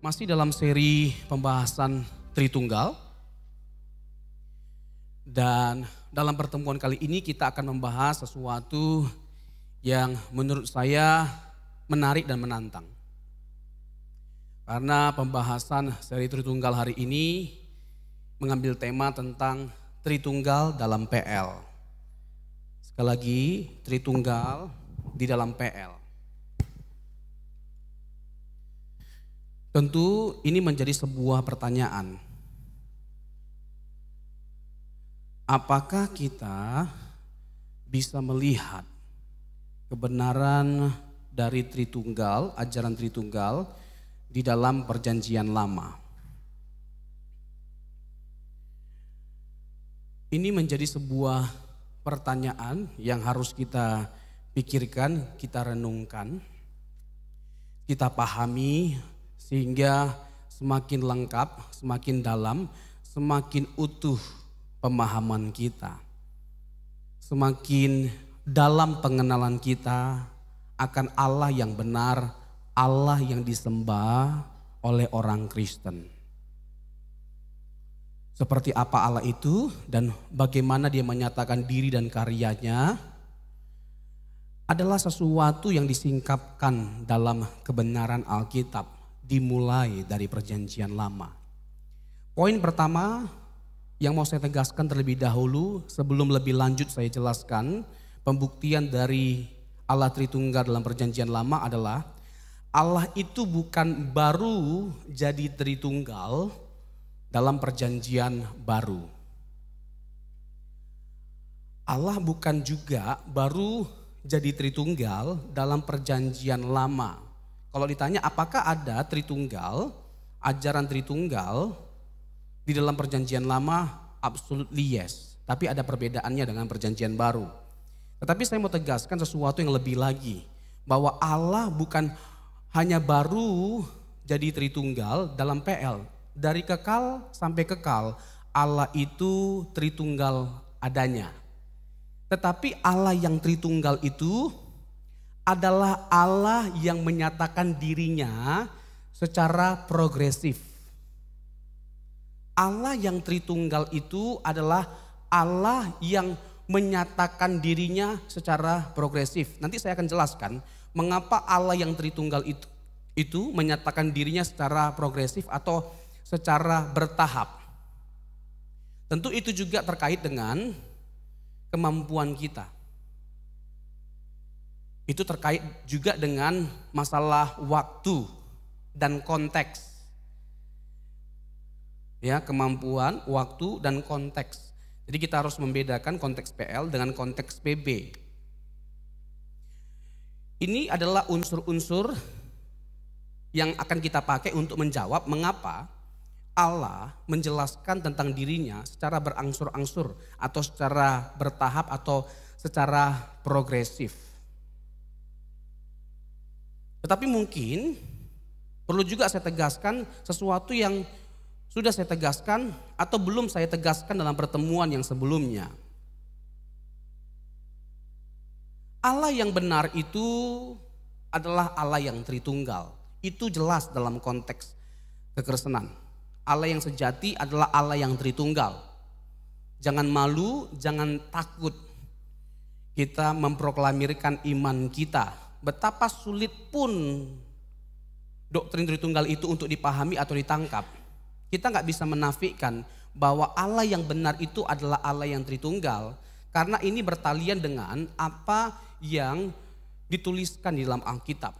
Masih dalam seri pembahasan Tritunggal. Dan dalam pertemuan kali ini kita akan membahas sesuatu yang menurut saya menarik dan menantang. Karena pembahasan seri Tritunggal hari ini mengambil tema tentang Tritunggal dalam PL. Sekali lagi, Tritunggal di dalam PL. Tentu ini menjadi sebuah pertanyaan. Apakah kita bisa melihat kebenaran dari Tritunggal, ajaran Tritunggal di dalam Perjanjian Lama? Ini menjadi sebuah pertanyaan yang harus kita pikirkan, kita renungkan, kita pahami, sehingga semakin lengkap, semakin dalam, semakin utuh pemahaman kita. Semakin dalam pengenalan kita akan Allah yang benar, Allah yang disembah oleh orang Kristen. Seperti apa Allah itu dan bagaimana dia menyatakan diri dan karyanya adalah sesuatu yang disingkapkan dalam kebenaran Alkitab. Dimulai dari Perjanjian Lama. Poin pertama yang mau saya tegaskan terlebih dahulu sebelum lebih lanjut saya jelaskan pembuktian dari Allah Tritunggal dalam Perjanjian Lama adalah Allah itu bukan baru jadi Tritunggal dalam Perjanjian Baru. Allah bukan juga baru jadi Tritunggal dalam Perjanjian Lama. Kalau ditanya apakah ada Tritunggal, ajaran Tritunggal di dalam Perjanjian Lama, absolutely yes. Tapi ada perbedaannya dengan Perjanjian Baru. Tetapi saya mau tegaskan sesuatu yang lebih lagi. Bahwa Allah bukan hanya baru jadi Tritunggal dalam PL. Dari kekal sampai kekal, Allah itu Tritunggal adanya. Tetapi Allah yang Tritunggal itu adalah Allah yang menyatakan dirinya secara progresif. Allah yang Tritunggal itu adalah Allah yang menyatakan dirinya secara progresif. Nanti saya akan jelaskan mengapa Allah yang Tritunggal itu menyatakan dirinya secara progresif atau secara bertahap. Tentu itu juga terkait dengan kemampuan kita. Itu terkait juga dengan masalah waktu dan konteks. Ya, kemampuan, waktu dan konteks. Jadi kita harus membedakan konteks PL dengan konteks PB. Ini adalah unsur-unsur yang akan kita pakai untuk menjawab mengapa Allah menjelaskan tentang dirinya secara berangsur-angsur atau secara bertahap atau secara progresif. Tetapi mungkin perlu juga saya tegaskan sesuatu yang sudah saya tegaskan atau belum saya tegaskan dalam pertemuan yang sebelumnya. Allah yang benar itu adalah Allah yang Tritunggal. Itu jelas dalam konteks kekristenan. Allah yang sejati adalah Allah yang Tritunggal. Jangan malu, jangan takut kita memproklamirkan iman kita. Betapa sulit pun doktrin Tritunggal itu untuk dipahami atau ditangkap. Kita nggak bisa menafikan bahwa Allah yang benar itu adalah Allah yang Tritunggal. Karena ini bertalian dengan apa yang dituliskan di dalam Alkitab.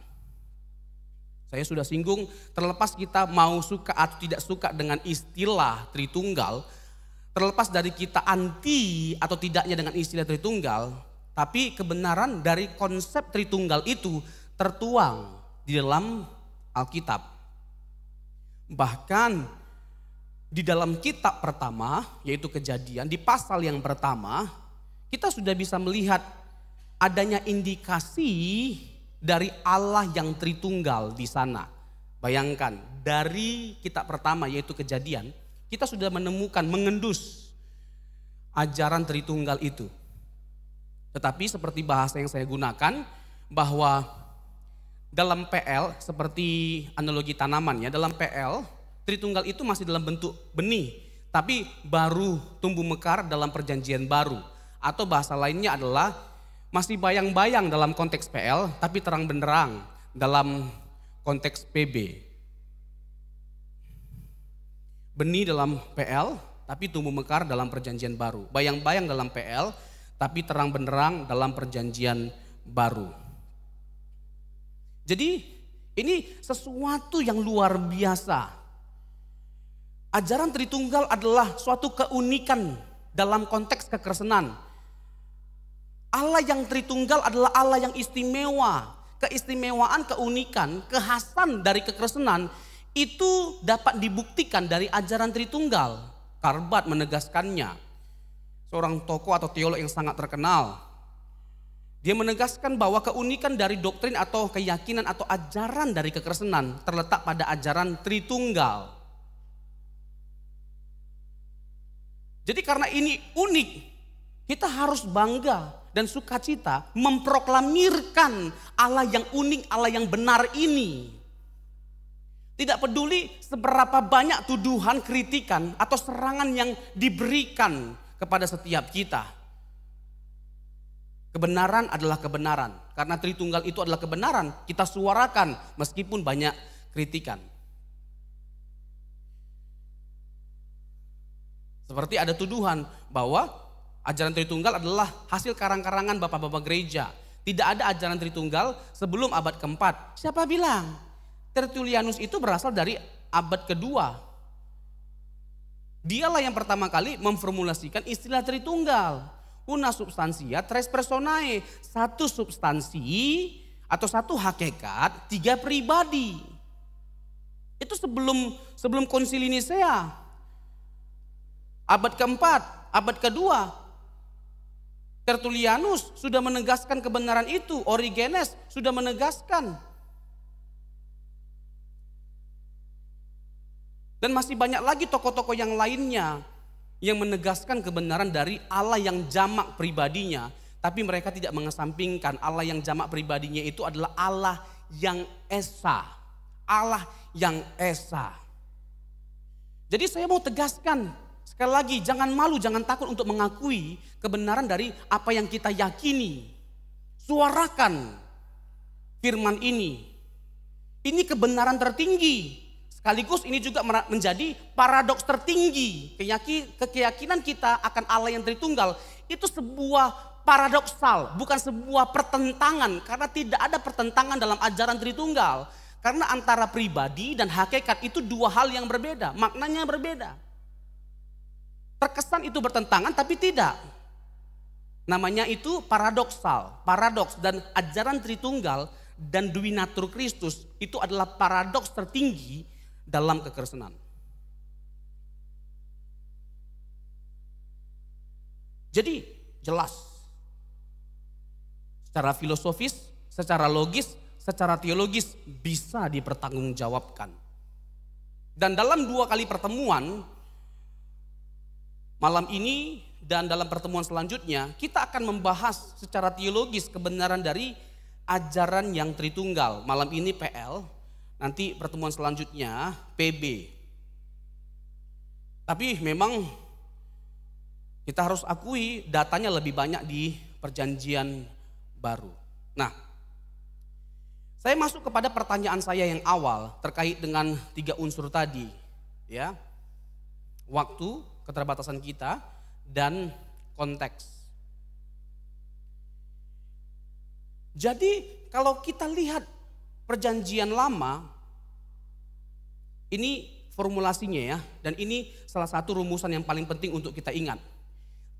Saya sudah singgung, terlepas kita mau suka atau tidak suka dengan istilah Tritunggal, terlepas dari kita anti atau tidaknya dengan istilah Tritunggal, tapi kebenaran dari konsep Tritunggal itu tertuang di dalam Alkitab. Bahkan di dalam kitab pertama, yaitu Kejadian, di pasal yang pertama, kita sudah bisa melihat adanya indikasi dari Allah yang Tritunggal di sana. Bayangkan, dari kitab pertama yaitu Kejadian, kita sudah menemukan, mengendus ajaran Tritunggal itu. Tetapi seperti bahasa yang saya gunakan bahwa dalam PL seperti analogi tanaman ya, dalam PL Tritunggal itu masih dalam bentuk benih, tapi baru tumbuh mekar dalam perjanjian baru. Atau bahasa lainnya adalah masih bayang-bayang dalam konteks PL, tapi terang benderang dalam konteks PB. Benih dalam PL, tapi tumbuh mekar dalam perjanjian baru. Bayang-bayang dalam PL, tapi terang benderang dalam perjanjian baru. Jadi ini sesuatu yang luar biasa. Ajaran Tritunggal adalah suatu keunikan dalam konteks kekristenan. Allah yang Tritunggal adalah Allah yang istimewa. Keistimewaan, keunikan, kekhasan dari kekristenan itu dapat dibuktikan dari ajaran Tritunggal. Karl Barth menegaskannya. Seorang tokoh atau teolog yang sangat terkenal. Dia menegaskan bahwa keunikan dari doktrin atau keyakinan atau ajaran dari kekristenan terletak pada ajaran Tritunggal. Jadi karena ini unik, kita harus bangga dan sukacita memproklamirkan Allah yang unik, Allah yang benar ini. Tidak peduli seberapa banyak tuduhan, kritikan atau serangan yang diberikan kepada setiap kita. Kebenaran adalah kebenaran. Karena Tritunggal itu adalah kebenaran. Kita suarakan meskipun banyak kritikan. Seperti ada tuduhan bahwa ajaran Tritunggal adalah hasil karang-karangan bapak-bapak gereja. Tidak ada ajaran Tritunggal sebelum abad keempat. Siapa bilang? Tertullianus itu berasal dari abad kedua. Dialah yang pertama kali memformulasikan istilah Tritunggal. Una substantia tres personae, satu substansi atau satu hakikat, tiga pribadi. Itu sebelum konsili Nisea. Abad keempat, abad kedua. Tertullianus sudah menegaskan kebenaran itu, Origenes sudah menegaskan. Dan masih banyak lagi tokoh-tokoh yang lainnya yang menegaskan kebenaran dari Allah yang jamak pribadinya. Tapi mereka tidak mengesampingkan Allah yang jamak pribadinya itu adalah Allah yang esa. Allah yang esa. Jadi saya mau tegaskan sekali lagi, jangan malu, jangan takut untuk mengakui kebenaran dari apa yang kita yakini. Suarakan firman ini. Ini kebenaran tertinggi. Sekaligus ini juga menjadi paradoks tertinggi. Keyakinan kita akan Allah yang Tritunggal itu sebuah paradoksal, bukan sebuah pertentangan. Karena tidak ada pertentangan dalam ajaran Tritunggal. Karena antara pribadi dan hakikat itu dua hal yang berbeda, maknanya berbeda. Terkesan itu bertentangan tapi tidak. Namanya itu paradoksal, paradoks, dan ajaran Tritunggal dan Duinatur Kristus itu adalah paradoks tertinggi dalam kekristenan. Jadi jelas secara filosofis, secara logis, secara teologis bisa dipertanggungjawabkan. Dan dalam 2 kali pertemuan malam ini dan dalam pertemuan selanjutnya kita akan membahas secara teologis kebenaran dari ajaran yang Tritunggal. Malam ini PL, nanti pertemuan selanjutnya PB. Tapi memang kita harus akui datanya lebih banyak di perjanjian baru. Nah, saya masuk kepada pertanyaan saya yang awal terkait dengan 3 unsur tadi, ya. Waktu, keterbatasan kita, dan konteks. Jadi kalau kita lihat perjanjian lama, ini formulasinya ya, dan ini salah satu rumusan yang paling penting untuk kita ingat.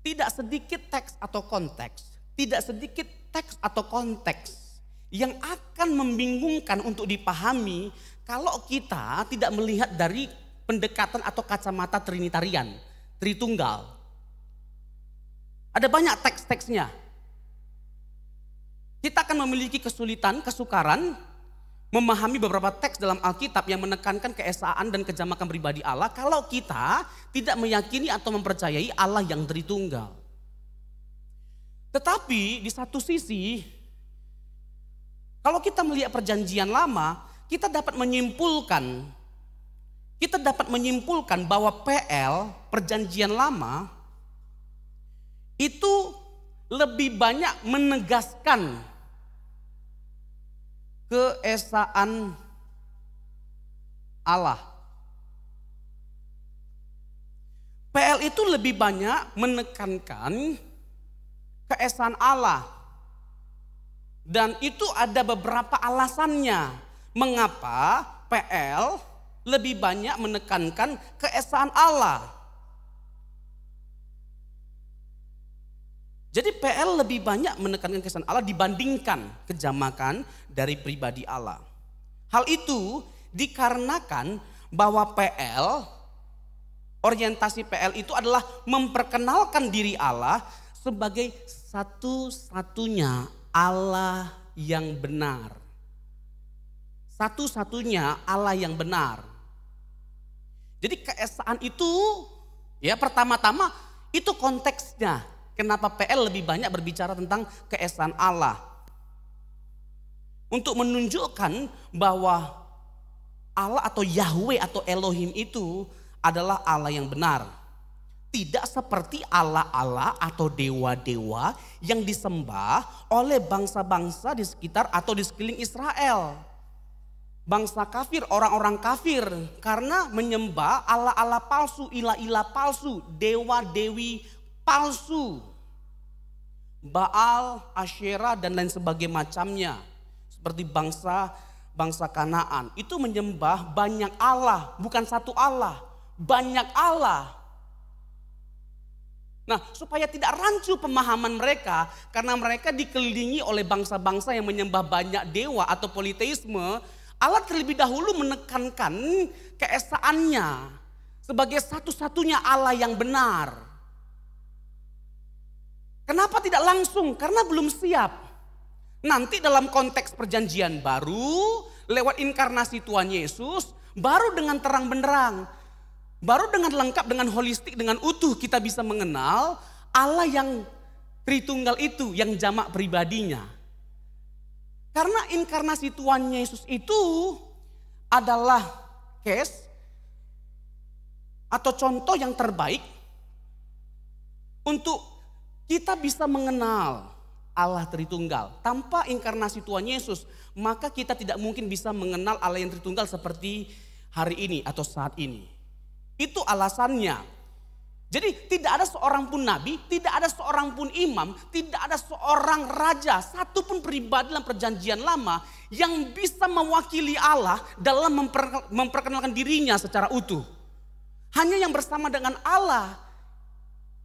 Tidak sedikit teks atau konteks, tidak sedikit teks atau konteks yang akan membingungkan untuk dipahami kalau kita tidak melihat dari pendekatan atau kacamata Trinitarian, Tritunggal. Ada banyak teks-teksnya. Kita akan memiliki kesulitan, kesukaran memahami beberapa teks dalam Alkitab yang menekankan keesaan dan kejamakan pribadi Allah kalau kita tidak meyakini atau mempercayai Allah yang Tritunggal. Tetapi di satu sisi, Kalau kita melihat perjanjian lama, kita dapat menyimpulkan bahwa PL, perjanjian lama, itu lebih banyak menegaskan keesaan Allah. PL itu lebih banyak menekankan keesaan Allah. Dan itu ada beberapa alasannya mengapa PL lebih banyak menekankan keesaan Allah. Jadi PL lebih banyak menekankan keesaan Allah dibandingkan kejamakan dari pribadi Allah. Hal itu dikarenakan bahwa PL, orientasi PL itu adalah memperkenalkan diri Allah sebagai satu-satunya Allah yang benar. Satu-satunya Allah yang benar. Jadi keesaan itu, ya pertama-tama itu konteksnya. Kenapa PL lebih banyak berbicara tentang keesaan Allah. Untuk menunjukkan bahwa Allah atau Yahweh atau Elohim itu adalah Allah yang benar. Tidak seperti Allah-Allah atau dewa-dewa yang disembah oleh bangsa-bangsa di sekitar atau di sekeliling Israel. Bangsa kafir, orang-orang kafir karena menyembah Allah-Allah palsu, ilah-ilah palsu, dewa-dewi palsu. Baal, Asyera dan lain sebagainya macamnya. Seperti bangsa Kanaan. Itu menyembah banyak Allah, bukan satu Allah. Banyak Allah. Nah, supaya tidak rancu pemahaman mereka, karena mereka dikelilingi oleh bangsa-bangsa yang menyembah banyak dewa atau politeisme, Allah terlebih dahulu menekankan keesaannya sebagai satu-satunya Allah yang benar. Kenapa tidak langsung? Karena belum siap. Nanti dalam konteks perjanjian baru, lewat inkarnasi Tuhan Yesus, baru dengan terang benderang, baru dengan lengkap, dengan holistik, dengan utuh kita bisa mengenal Allah yang Tritunggal itu, yang jamak pribadinya. Karena inkarnasi Tuhan Yesus itu adalah case atau contoh yang terbaik untuk kita bisa mengenal Allah Tritunggal. Tanpa inkarnasi Tuhan Yesus, maka kita tidak mungkin bisa mengenal Allah yang Tritunggal seperti hari ini atau saat ini. Itu alasannya. Jadi tidak ada seorang pun nabi, tidak ada seorang pun imam, tidak ada seorang raja, satu pun pribadi dalam perjanjian lama yang bisa mewakili Allah dalam memperkenalkan dirinya secara utuh. Hanya yang bersama dengan Allah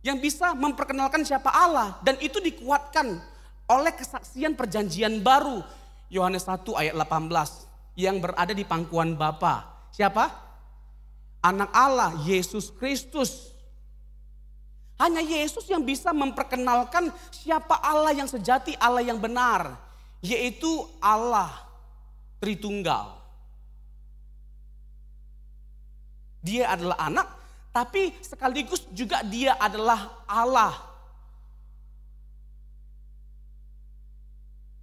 yang bisa memperkenalkan siapa Allah, dan itu dikuatkan oleh kesaksian perjanjian baru. Yohanes 1 ayat 18 yang berada di pangkuan Bapa. Siapa? Anak Allah, Yesus Kristus. Hanya Yesus yang bisa memperkenalkan siapa Allah yang sejati, Allah yang benar, yaitu Allah Tritunggal. Dia adalah anak, tapi sekaligus juga dia adalah Allah.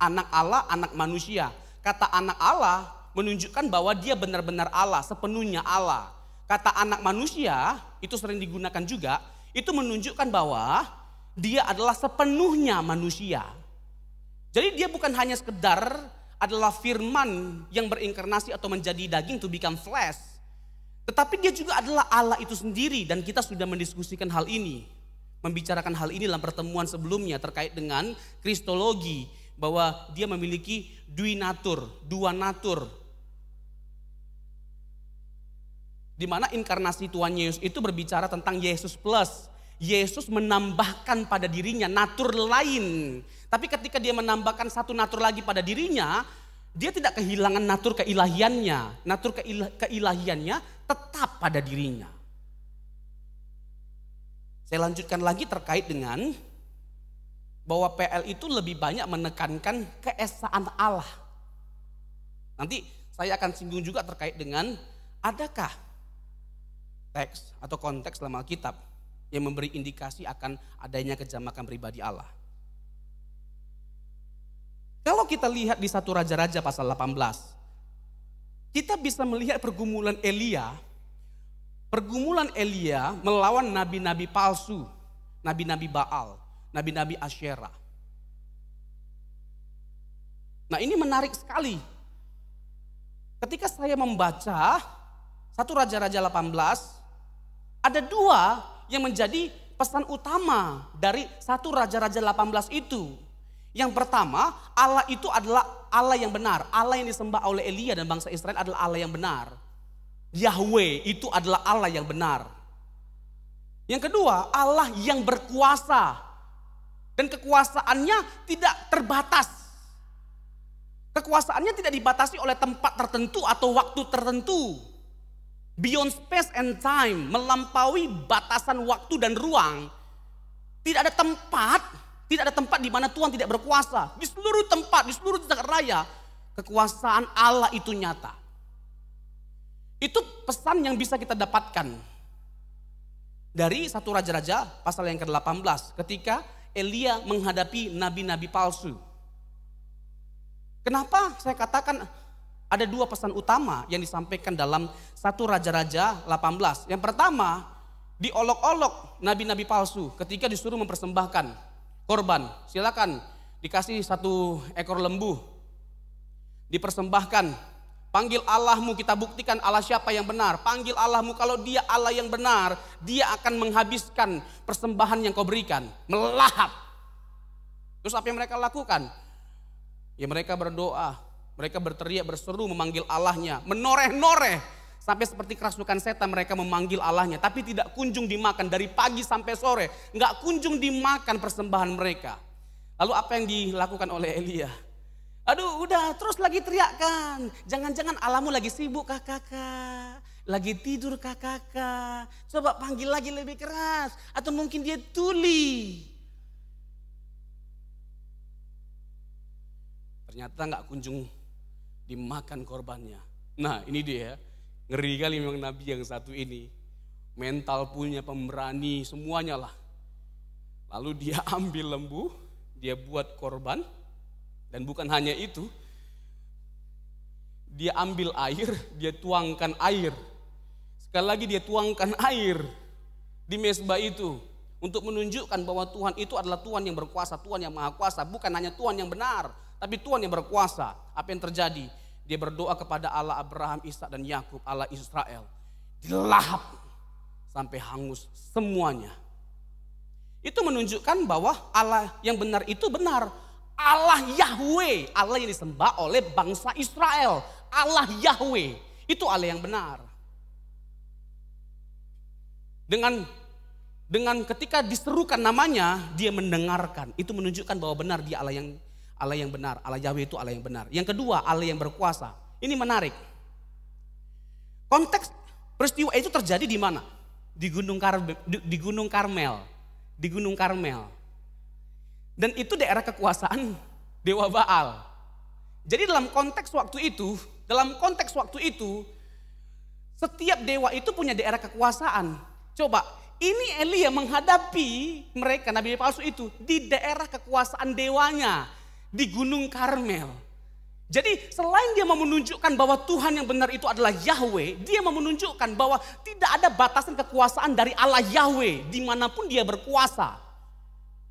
Anak Allah, anak manusia. Kata anak Allah menunjukkan bahwa dia benar-benar Allah, sepenuhnya Allah. Kata anak manusia itu sering digunakan juga, itu menunjukkan bahwa dia adalah sepenuhnya manusia. Jadi dia bukan hanya sekedar adalah firman yang berinkarnasi atau menjadi daging to become flesh. Tetapi dia juga adalah Allah itu sendiri, dan kita sudah mendiskusikan hal ini. Membicarakan hal ini dalam pertemuan sebelumnya terkait dengan kristologi. Bahwa dia memiliki dua natur. Di mana inkarnasi Tuhan Yesus itu berbicara tentang Yesus plus. Yesus menambahkan pada dirinya natur lain. Tapi ketika dia menambahkan satu natur lagi pada dirinya, dia tidak kehilangan natur keilahiannya. Natur keilahiannya tetap pada dirinya. Saya lanjutkan lagi terkait dengan bahwa PL itu lebih banyak menekankan keesaan Allah. Nanti saya akan singgung juga terkait dengan adakah teks atau konteks dalam Alkitab yang memberi indikasi akan adanya kejamakan pribadi Allah. Kalau kita lihat di 1 Raja-Raja pasal 18, kita bisa melihat pergumulan Elia melawan nabi-nabi palsu, nabi-nabi Baal, nabi-nabi Asyera. Nah, ini menarik sekali. Ketika saya membaca 1 Raja-Raja 18, ada 2 yang menjadi pesan utama dari 1 Raja-Raja 18 itu. Yang pertama, Allah itu adalah Allah yang benar. Allah yang disembah oleh Elia dan bangsa Israel adalah Allah yang benar. Yahweh itu adalah Allah yang benar. Yang kedua, Allah yang berkuasa. Dan kekuasaannya tidak terbatas. Kekuasaannya tidak dibatasi oleh tempat tertentu atau waktu tertentu. Beyond space and time, melampaui batasan waktu dan ruang. Tidak ada tempat di mana Tuhan tidak berkuasa. Di seluruh tempat, di seluruh jagat raya, kekuasaan Allah itu nyata. Itu pesan yang bisa kita dapatkan dari 1 Raja-Raja pasal yang ke-18 ketika Elia menghadapi nabi-nabi palsu. Kenapa saya katakan ada 2 pesan utama yang disampaikan dalam 1 Raja-Raja 18. Yang pertama, diolok-olok nabi-nabi palsu ketika disuruh mempersembahkan korban. Silakan dikasih 1 ekor lembu, dipersembahkan. Panggil Allahmu, kita buktikan Allah siapa yang benar. Panggil Allahmu, kalau dia Allah yang benar, dia akan menghabiskan persembahan yang kau berikan. Melahap. Terus apa yang mereka lakukan? Ya mereka berdoa, mereka berteriak, berseru memanggil Allahnya, menoreh-noreh. Sampai seperti kerasukan setan mereka memanggil Allahnya. Tapi tidak kunjung dimakan dari pagi sampai sore. Enggak kunjung dimakan persembahan mereka. Lalu apa yang dilakukan oleh Elia? Aduh udah terus lagi teriakkan. Jangan-jangan Allahmu lagi sibuk kakak. Lagi tidur kakak. Coba panggil lagi lebih keras. Atau mungkin dia tuli. Ternyata nggak kunjung dimakan korbannya. Nah ini dia, ngeri kali memang nabi yang satu ini. Mental punya, pemberani, semuanya lah. Lalu dia ambil lembu, dia buat korban. Dan bukan hanya itu, dia ambil air, dia tuangkan air. Sekali lagi dia tuangkan air di mezbah itu. Untuk menunjukkan bahwa Tuhan itu adalah Tuhan yang berkuasa, Tuhan yang maha kuasa. Bukan hanya Tuhan yang benar, tapi Tuhan yang berkuasa. Apa yang terjadi? Dia berdoa kepada Allah Abraham, Ishak dan Yakub, Allah Israel. Dilahap sampai hangus semuanya. Itu menunjukkan bahwa Allah yang benar itu benar. Allah Yahweh, Allah yang disembah oleh bangsa Israel. Allah Yahweh, itu Allah yang benar. Dengan ketika diserukan namanya, dia mendengarkan. Itu menunjukkan bahwa benar dia Allah yang benar. Allah Yahweh itu Allah yang benar. Yang kedua, Allah yang berkuasa. Ini menarik. Konteks peristiwa itu terjadi di mana? Di Gunung Karmel. Di Gunung Karmel. Dan itu daerah kekuasaan Dewa Baal. Jadi dalam konteks waktu itu, setiap dewa itu punya daerah kekuasaan. Coba, ini Elia menghadapi mereka, nabi palsu itu, di daerah kekuasaan dewanya, di Gunung Karmel. Jadi selain dia mau menunjukkan bahwa Tuhan yang benar itu adalah Yahweh, dia mau menunjukkan bahwa tidak ada batasan kekuasaan dari Allah Yahweh, dimanapun dia berkuasa.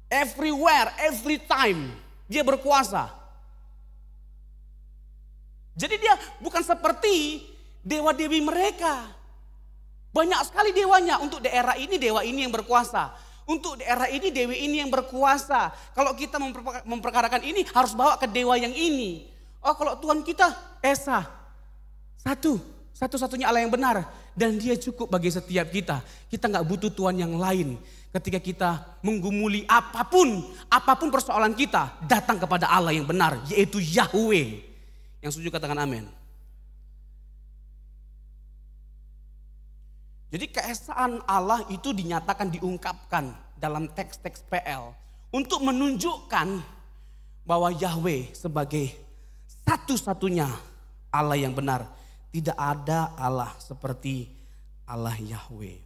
Everywhere, every time dia berkuasa. Jadi dia bukan seperti dewa-dewi mereka. Banyak sekali dewanya. Untuk daerah ini dewa ini yang berkuasa. Untuk daerah ini dewi ini yang berkuasa. Kalau kita memperkarakan ini harus bawa ke dewa yang ini. Oh kalau Tuhan kita Esa. Satu-satunya Allah yang benar. Dan dia cukup bagi setiap kita. Kita gak butuh Tuhan yang lain. Ketika kita menggumuli apapun persoalan kita, datang kepada Allah yang benar, yaitu Yahweh. Yang setuju katakan amin. Jadi keesaan Allah itu dinyatakan, diungkapkan dalam teks-teks PL. Untuk menunjukkan bahwa Yahweh sebagai satu-satunya Allah yang benar. Tidak ada Allah seperti Allah Yahweh.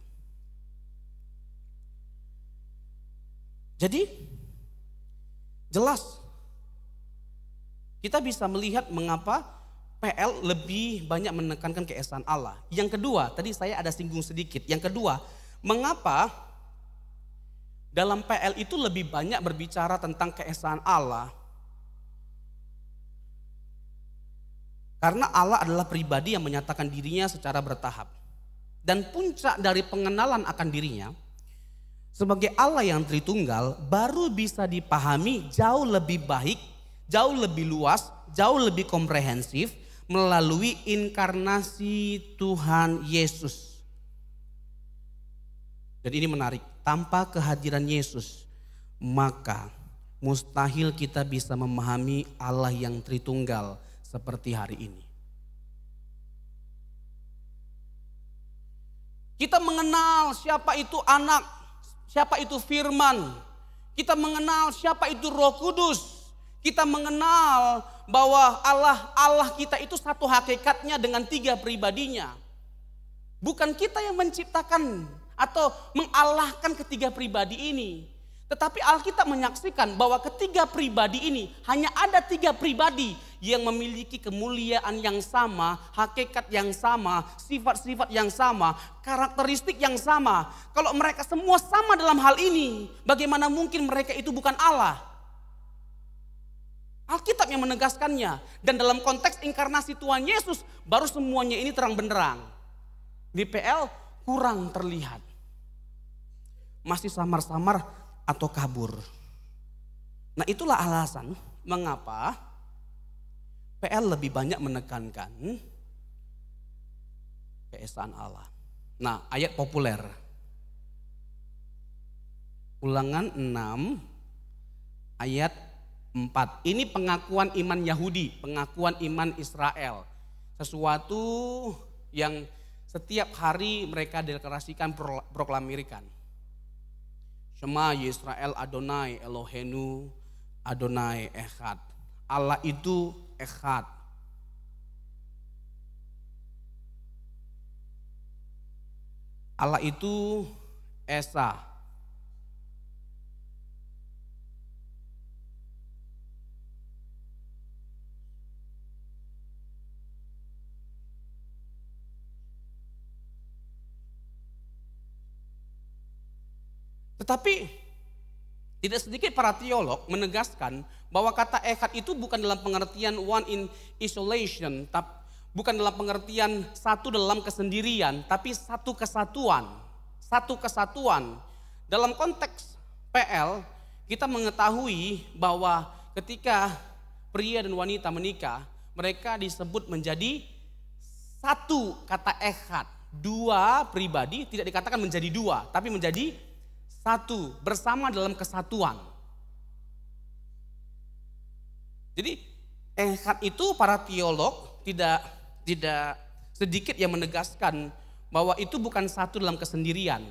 Jadi jelas kita bisa melihat mengapa PL lebih banyak menekankan keesaan Allah. Yang kedua, tadi saya ada singgung sedikit. Yang kedua, mengapa dalam PL itu lebih banyak berbicara tentang keesaan Allah? Karena Allah adalah pribadi yang menyatakan dirinya secara bertahap. Dan puncak dari pengenalan akan dirinya sebagai Allah yang Tritunggal baru bisa dipahami jauh lebih baik, jauh lebih luas, jauh lebih komprehensif melalui inkarnasi Tuhan Yesus. Dan ini menarik, tanpa kehadiran Yesus maka mustahil kita bisa memahami Allah yang Tritunggal seperti hari ini. Kita mengenal siapa itu anak, siapa itu firman. Kita mengenal siapa itu Roh Kudus. Kita mengenal bahwa Allah kita itu satu hakikatnya dengan 3 pribadinya. Bukan kita yang menciptakan atau mengalahkan ketiga pribadi ini. Tetapi Alkitab menyaksikan bahwa ketiga pribadi ini hanya ada 3 pribadi yang memiliki kemuliaan yang sama, hakikat yang sama, sifat-sifat yang sama, karakteristik yang sama. Kalau mereka semua sama dalam hal ini, bagaimana mungkin mereka itu bukan Allah? Alkitab yang menegaskannya. Dan dalam konteks inkarnasi Tuhan Yesus, baru semuanya ini terang benderang. Di PL kurang terlihat. Masih samar-samar atau kabur. Nah, itulah alasan mengapa PL lebih banyak menekankan keesaan Allah. Nah, ayat populer. Ulangan 6 ayat 4. Ini pengakuan iman Yahudi, pengakuan iman Israel. Sesuatu yang setiap hari mereka deklarasikan, proklamirkan. Shema Yisrael Adonai Elohenu Adonai Echad. Allah itu Echad. Allah itu Esa. Tetapi tidak sedikit para teolog menegaskan bahwa kata echad itu bukan dalam pengertian one in isolation, bukan dalam pengertian satu dalam kesendirian, tapi satu kesatuan. Satu kesatuan. Dalam konteks PL, kita mengetahui bahwa ketika pria dan wanita menikah, mereka disebut menjadi satu, kata echad. 2 pribadi tidak dikatakan menjadi 2, tapi menjadi satu, bersama dalam kesatuan. Jadi echad itu para teolog tidak sedikit yang menegaskan bahwa itu bukan satu dalam kesendirian,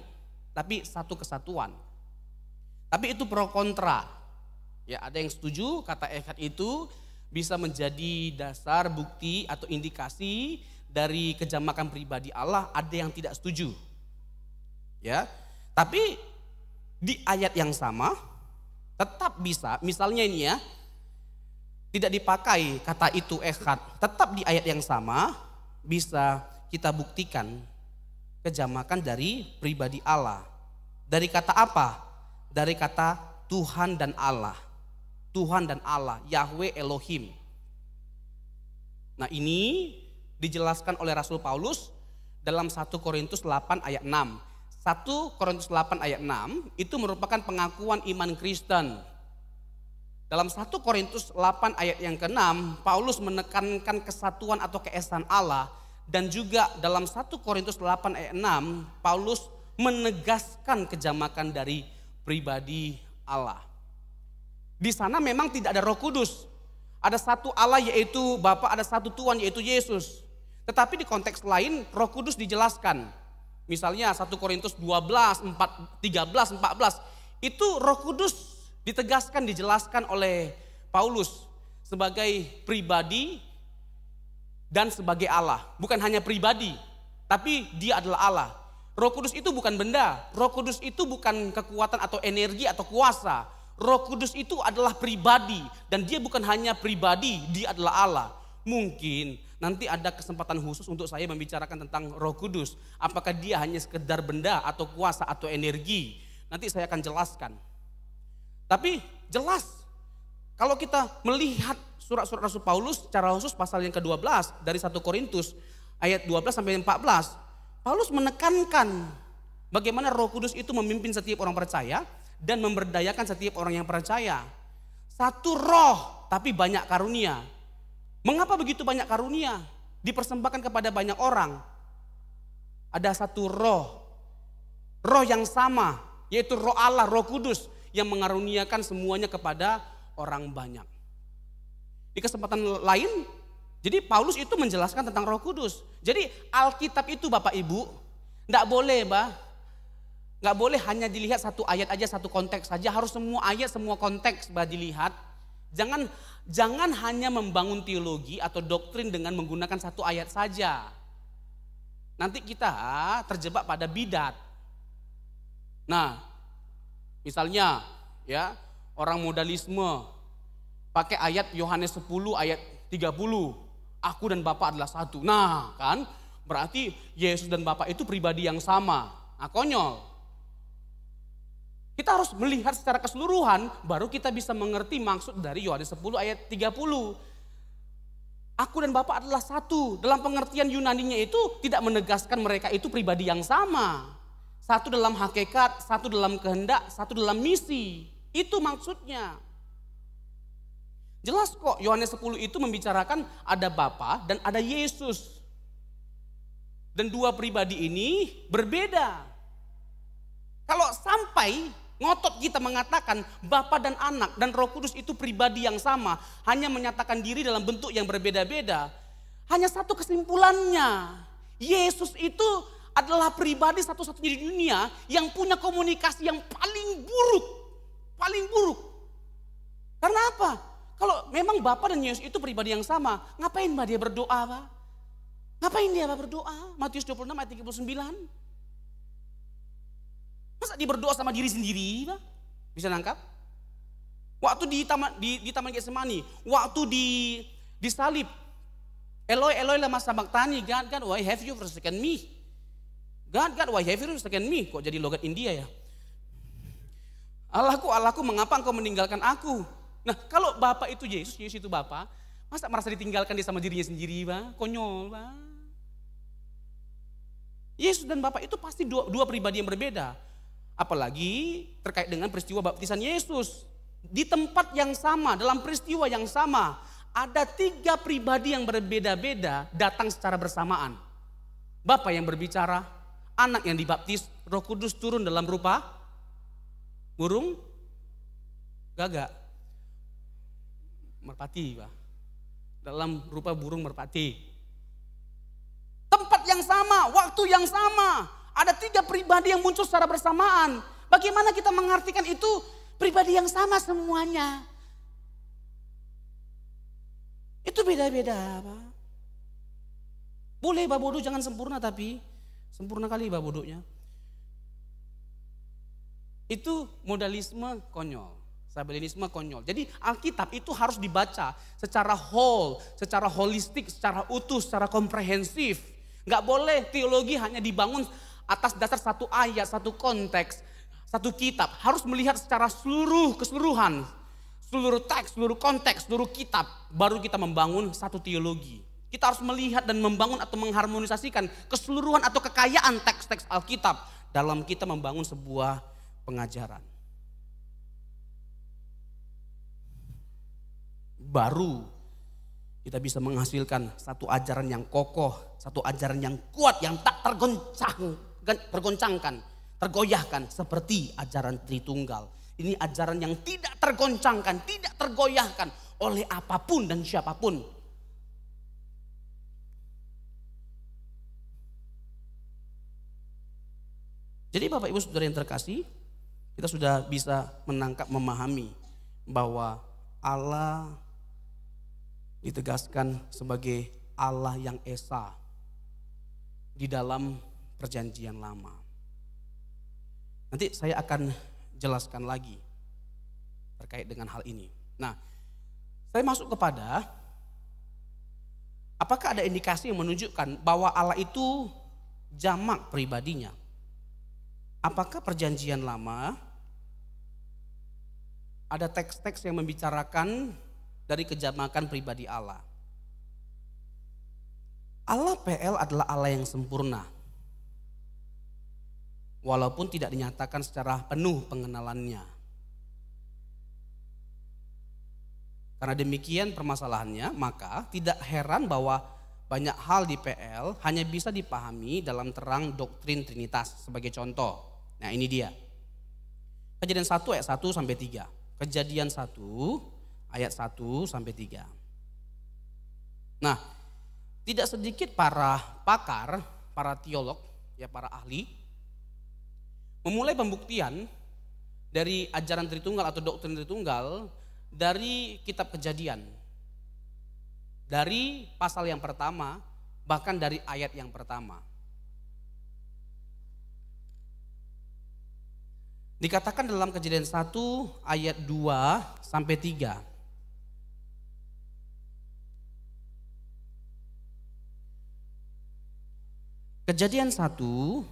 tapi satu kesatuan. Tapi itu pro kontra. Ya, ada yang setuju kata echad itu bisa menjadi dasar bukti atau indikasi dari kejamakan pribadi Allah, ada yang tidak setuju. Ya, tapi di ayat yang sama tetap bisa, misalnya ini ya, tidak dipakai kata itu echad, tetap di ayat yang sama bisa kita buktikan kejamakan dari pribadi Allah. Dari kata apa? Dari kata Tuhan dan Allah. Tuhan dan Allah, Yahweh Elohim. Nah, ini dijelaskan oleh Rasul Paulus dalam 1 Korintus 8 ayat 6. 1 Korintus 8 ayat 6 itu merupakan pengakuan iman Kristen. Dalam 1 Korintus 8 ayat yang ke-6, Paulus menekankan kesatuan atau keesaan Allah. Dan juga dalam 1 Korintus 8 ayat 6, Paulus menegaskan kejamakan dari pribadi Allah. Di sana memang tidak ada Roh Kudus. Ada satu Allah yaitu Bapa, ada satu Tuhan yaitu Yesus. Tetapi di konteks lain Roh Kudus dijelaskan. Misalnya 1 Korintus 12, 13, 14 itu Roh Kudus ditegaskan, dijelaskan oleh Paulus sebagai pribadi dan sebagai Allah. Bukan hanya pribadi, tapi dia adalah Allah. Roh Kudus itu bukan benda, Roh Kudus itu bukan kekuatan atau energi atau kuasa. Roh Kudus itu adalah pribadi dan dia bukan hanya pribadi, dia adalah Allah. Mungkin nanti ada kesempatan khusus untuk saya membicarakan tentang Roh Kudus. Apakah dia hanya sekedar benda atau kuasa atau energi? Nanti saya akan jelaskan. Tapi jelas kalau kita melihat surat-surat Rasul Paulus secara khusus pasal yang ke-12 dari 1 Korintus ayat 12 sampai 14, Paulus menekankan bagaimana Roh Kudus itu memimpin setiap orang percaya dan memberdayakan setiap orang yang percaya. Satu roh tapi banyak karunia. Mengapa begitu banyak karunia? Dipersembahkan kepada banyak orang. Ada satu roh yang sama, yaitu roh Allah, Roh Kudus yang mengaruniakan semuanya kepada orang banyak. Di kesempatan lain, jadi Paulus itu menjelaskan tentang Roh Kudus. Jadi Alkitab itu Bapak Ibu, enggak boleh enggak boleh hanya dilihat satu ayat aja, satu konteks saja, harus semua ayat, semua konteks dilihat. Jangan hanya membangun teologi atau doktrin dengan menggunakan satu ayat saja. Nanti kita terjebak pada bidat. Nah, misalnya ya, orang modalisme pakai ayat Yohanes 10 ayat 30. Aku dan Bapa adalah satu. Nah, kan berarti Yesus dan Bapa itu pribadi yang sama. Nah, konyol. Kita harus melihat secara keseluruhan baru kita bisa mengerti maksud dari Yohanes 10 ayat 30. Aku dan Bapa adalah satu. Dalam pengertian Yunaninya itu tidak menegaskan mereka itu pribadi yang sama. Satu dalam hakikat, satu dalam kehendak, satu dalam misi. Itu maksudnya. Jelas kok Yohanes 10 itu membicarakan ada Bapa dan ada Yesus. Dan dua pribadi ini berbeda. Kalau sampai ngotot kita mengatakan Bapa dan Anak dan Roh Kudus itu pribadi yang sama, hanya menyatakan diri dalam bentuk yang berbeda-beda, hanya satu kesimpulannya, Yesus itu adalah pribadi satu-satunya di dunia yang punya komunikasi yang paling buruk. Paling buruk. Karena apa? Kalau memang Bapa dan Yesus itu pribadi yang sama, ngapain dia berdoa, Pak? Ngapain dia berdoa? Matius 26 ayat 39. Masa dia berdoa sama diri sendiri, Pak? Bisa nangkap? Waktu di Taman Getsemani, waktu disalib, Eloi, Eloi lama sabachthani, God, why have you forsaken me? God, why have you forsaken me? Kok jadi logat India ya? Allahku, mengapa engkau meninggalkan aku? Nah, kalau Bapa itu Yesus, Yesus itu Bapa, masa merasa ditinggalkan dia sama dirinya sendiri, Pak? Konyol, Pak. Yesus dan Bapa itu pasti dua pribadi yang berbeda. Apalagi terkait dengan peristiwa baptisan Yesus. Di tempat yang sama, dalam peristiwa yang sama, ada tiga pribadi yang berbeda-beda datang secara bersamaan. Bapa yang berbicara, Anak yang dibaptis, Roh Kudus turun dalam rupa burung gagak. Merpati, Pak. Dalam rupa burung merpati. Tempat yang sama, waktu yang sama. Ada tiga pribadi yang muncul secara bersamaan. Bagaimana kita mengartikan itu pribadi yang sama semuanya? Itu beda-beda, Pak. Boleh Pak bodoh, jangan sempurna, tapi sempurna kali Pak bodohnya. Itu modalisme konyol, sabelinisme konyol. Jadi Alkitab itu harus dibaca secara whole, secara holistik, secara utuh, secara komprehensif. Gak boleh teologi hanya dibangun atas dasar satu ayat, satu konteks, satu kitab. Harus melihat secara keseluruhan, seluruh teks, seluruh konteks, seluruh kitab. Baru kita membangun satu teologi. Kita harus melihat dan membangun atau mengharmonisasikan keseluruhan atau kekayaan teks-teks Alkitab dalam kita membangun sebuah pengajaran. Baru kita bisa menghasilkan satu ajaran yang kokoh, satu ajaran yang kuat, yang tak tergoyahkan seperti ajaran Tritunggal. Ini ajaran yang tidak tergoncangkan, tidak tergoyahkan oleh apapun dan siapapun. Jadi Bapak Ibu Saudara yang terkasih, kita sudah bisa menangkap, memahami bahwa Allah ditegaskan sebagai Allah yang esa di dalam perjanjian lama. Nanti saya akan jelaskan lagi. terkait dengan hal ini. Nah, saya masuk kepada apakah ada indikasi yang menunjukkan bahwa Allah itu jamak pribadinya? Apakah perjanjian lama ada teks-teks yang membicarakan dari kejamakan pribadi Allah? Allah PL adalah Allah yang sempurna. Walaupun tidak dinyatakan secara penuh pengenalannya. Karena demikian permasalahannya, maka tidak heran bahwa banyak hal di PL hanya bisa dipahami dalam terang doktrin Trinitas sebagai contoh. Nah ini dia. Kejadian 1 ayat 1 sampai 3. Kejadian 1 ayat 1 sampai 3. Nah, tidak sedikit para pakar, para teolog, ya para ahli, memulai pembuktian dari ajaran Tritunggal atau doktrin Tritunggal dari kitab Kejadian. Dari pasal yang pertama, bahkan dari ayat yang pertama. Dikatakan dalam Kejadian 1 ayat 2 sampai 3. Kejadian 1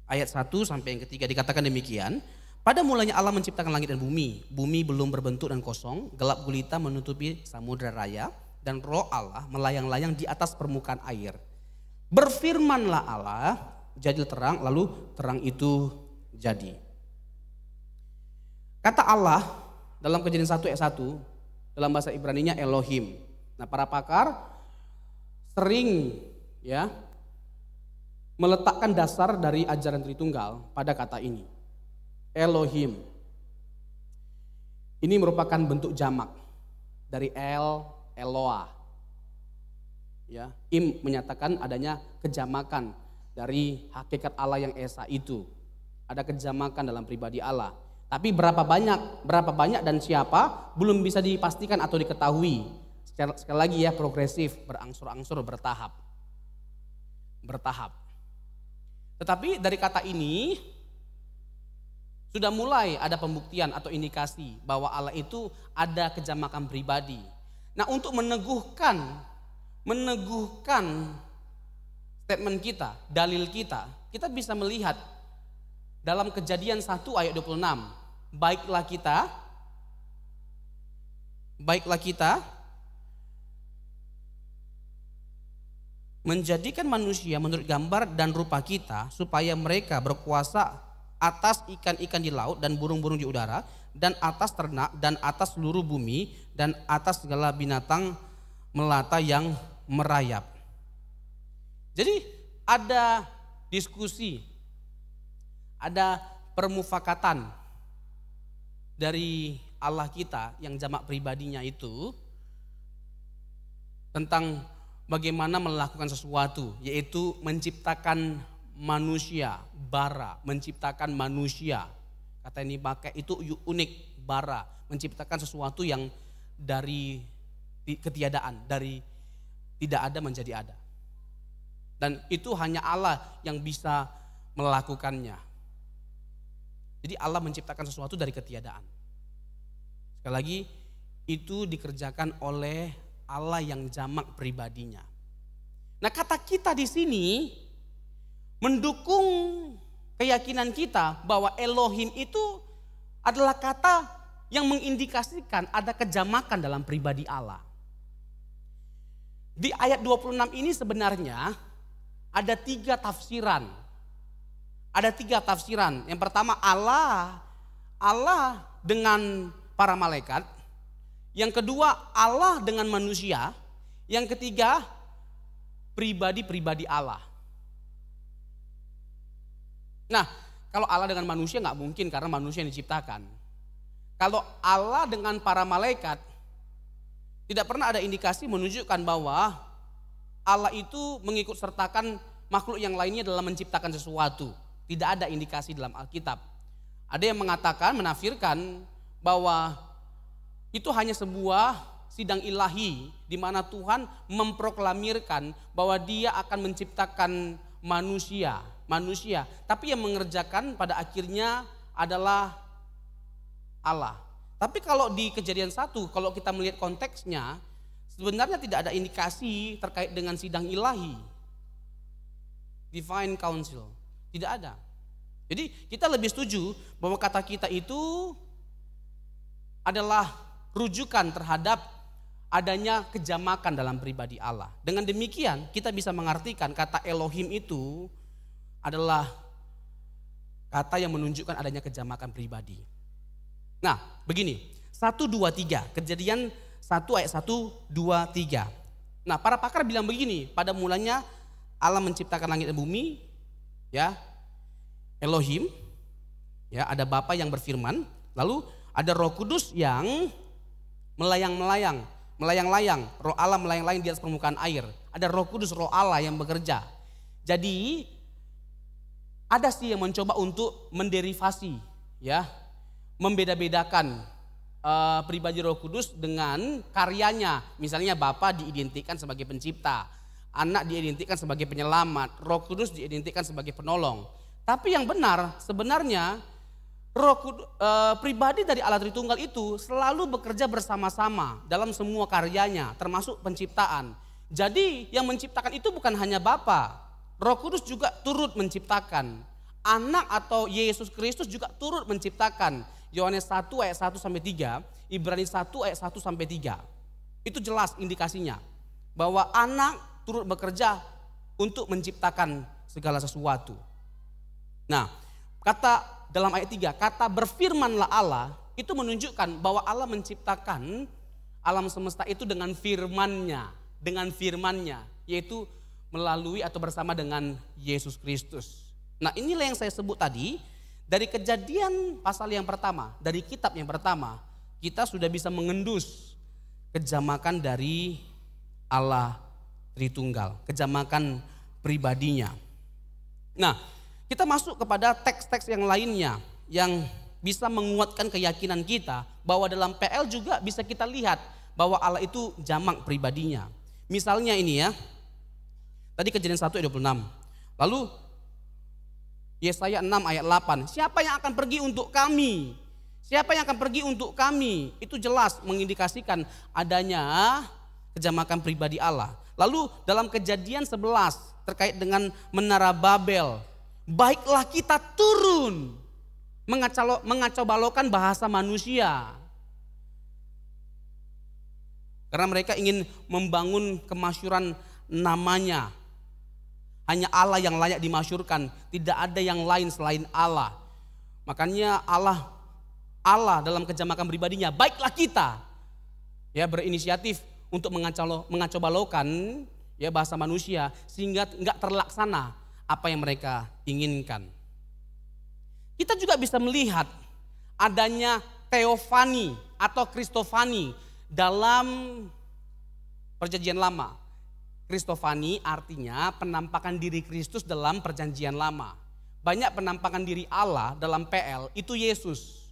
ayat 1 sampai yang ketiga dikatakan demikian. Pada mulanya Allah menciptakan langit dan bumi. Bumi belum berbentuk dan kosong, gelap gulita menutupi samudra raya, dan roh Allah melayang-layang di atas permukaan air. Berfirmanlah Allah, jadilah terang, lalu terang itu jadi. Kata Allah dalam Kejadian 1 ayat 1, dalam bahasa Ibraninya Elohim. Nah para pakar sering ya meletakkan dasar dari ajaran Tritunggal pada kata ini. Elohim. Ini merupakan bentuk jamak dari Eloah. Ya, Im menyatakan adanya kejamakan dari hakikat Allah yang Esa itu. Ada kejamakan dalam pribadi Allah. Tapi berapa banyak dan siapa belum bisa dipastikan atau diketahui. Sekali lagi ya, progresif, berangsur-angsur, bertahap. Tetapi dari kata ini sudah mulai ada pembuktian atau indikasi bahwa Allah itu ada kejamakan pribadi. Nah untuk meneguhkan statement kita, dalil kita bisa melihat dalam Kejadian 1 ayat 26. Baiklah kita menjadikan manusia menurut gambar dan rupa kita supaya mereka berkuasa atas ikan-ikan di laut dan burung-burung di udara dan atas ternak dan atas seluruh bumi dan atas segala binatang melata yang merayap. Jadi ada diskusi, ada permufakatan dari Allah kita yang jamak pribadinya itu tentang bagaimana melakukan sesuatu, yaitu menciptakan manusia, bara, menciptakan manusia. Kata ini pakai itu unik, bara, menciptakan sesuatu yang dari ketiadaan, dari tidak ada menjadi ada. Dan itu hanya Allah yang bisa melakukannya. Jadi Allah menciptakan sesuatu dari ketiadaan. Sekali lagi, itu dikerjakan oleh Allah yang jamak pribadinya. Nah kata kita di sini mendukung keyakinan kita bahwa Elohim itu adalah kata yang mengindikasikan ada kejamakan dalam pribadi Allah. Di ayat 26 ini sebenarnya ada tiga tafsiran. Yang pertama Allah dengan para malaikat. Yang kedua Allah dengan manusia. Yang ketiga pribadi-pribadi Allah. Nah, kalau Allah dengan manusia nggak mungkin karena manusia yang diciptakan. Kalau Allah dengan para malaikat, tidak pernah ada indikasi menunjukkan bahwa Allah itu mengikut sertakan makhluk yang lainnya dalam menciptakan sesuatu. Tidak ada indikasi dalam Alkitab. Ada yang mengatakan, menafsirkan bahwa itu hanya sebuah sidang ilahi di mana Tuhan memproklamirkan bahwa Dia akan menciptakan manusia, tapi yang mengerjakan pada akhirnya adalah Allah. Tapi kalau di Kejadian 1, kalau kita melihat konteksnya, sebenarnya tidak ada indikasi terkait dengan sidang ilahi. Divine Council. Tidak ada. Jadi kita lebih setuju bahwa kata kita itu adalah rujukan terhadap adanya kejamakan dalam pribadi Allah. Dengan demikian kita bisa mengartikan kata Elohim itu adalah kata yang menunjukkan adanya kejamakan pribadi. Nah begini, 1, 2, 3, Kejadian 1 ayat 1, 2, 3. Nah para pakar bilang begini, pada mulanya Allah menciptakan langit dan bumi, ya, Elohim, ya, ada Bapa yang berfirman, lalu ada Roh Kudus yang melayang-layang, Roh Allah melayang-layang di atas permukaan air. Ada Roh Kudus, Roh Allah yang bekerja. Jadi ada sih yang mencoba untuk menderivasi, ya, membeda-bedakan pribadi Roh Kudus dengan karyanya. Misalnya Bapa diidentikan sebagai pencipta, Anak diidentikan sebagai penyelamat, Roh Kudus diidentikan sebagai penolong. Tapi yang benar sebenarnya pribadi dari Allah Tritunggal itu selalu bekerja bersama-sama dalam semua karyanya, termasuk penciptaan. Jadi yang menciptakan itu bukan hanya Bapa, Roh Kudus juga turut menciptakan. Anak atau Yesus Kristus juga turut menciptakan. Yohanes 1 ayat 1 sampai 3, Ibrani 1 ayat 1 sampai 3. Itu jelas indikasinya bahwa anak turut bekerja untuk menciptakan segala sesuatu. Nah, kata dalam ayat 3, kata berfirmanlah Allah itu menunjukkan bahwa Allah menciptakan alam semesta itu dengan firman-Nya, yaitu melalui atau bersama dengan Yesus Kristus. Nah, inilah yang saya sebut tadi, dari Kejadian pasal yang pertama, dari kitab yang pertama, kita sudah bisa mengendus kejamakan dari Allah Tritunggal, kejamakan pribadinya. Nah, kita masuk kepada teks-teks yang lainnya yang bisa menguatkan keyakinan kita bahwa dalam PL juga bisa kita lihat bahwa Allah itu jamak pribadinya. Misalnya ini ya, tadi Kejadian 1 ayat 26. Lalu Yesaya 6 ayat 8. Siapa yang akan pergi untuk kami? Siapa yang akan pergi untuk kami? Itu jelas mengindikasikan adanya kejamakan pribadi Allah. Lalu dalam Kejadian 11 terkait dengan Menara Babel. Baiklah kita turun mengacau balaukan bahasa manusia. Karena mereka ingin membangun kemasyhuran namanya. Hanya Allah yang layak dimasyhurkan, tidak ada yang lain selain Allah. Makanya Allah dalam kejamakan pribadinya, baiklah kita ya berinisiatif untuk mengacau balaukan ya bahasa manusia sehingga enggak terlaksana apa yang mereka inginkan. Kita juga bisa melihat adanya teofani atau kristofani dalam Perjanjian Lama. Kristofani artinya penampakan diri Kristus dalam Perjanjian Lama. Banyak penampakan diri Allah dalam PL itu Yesus.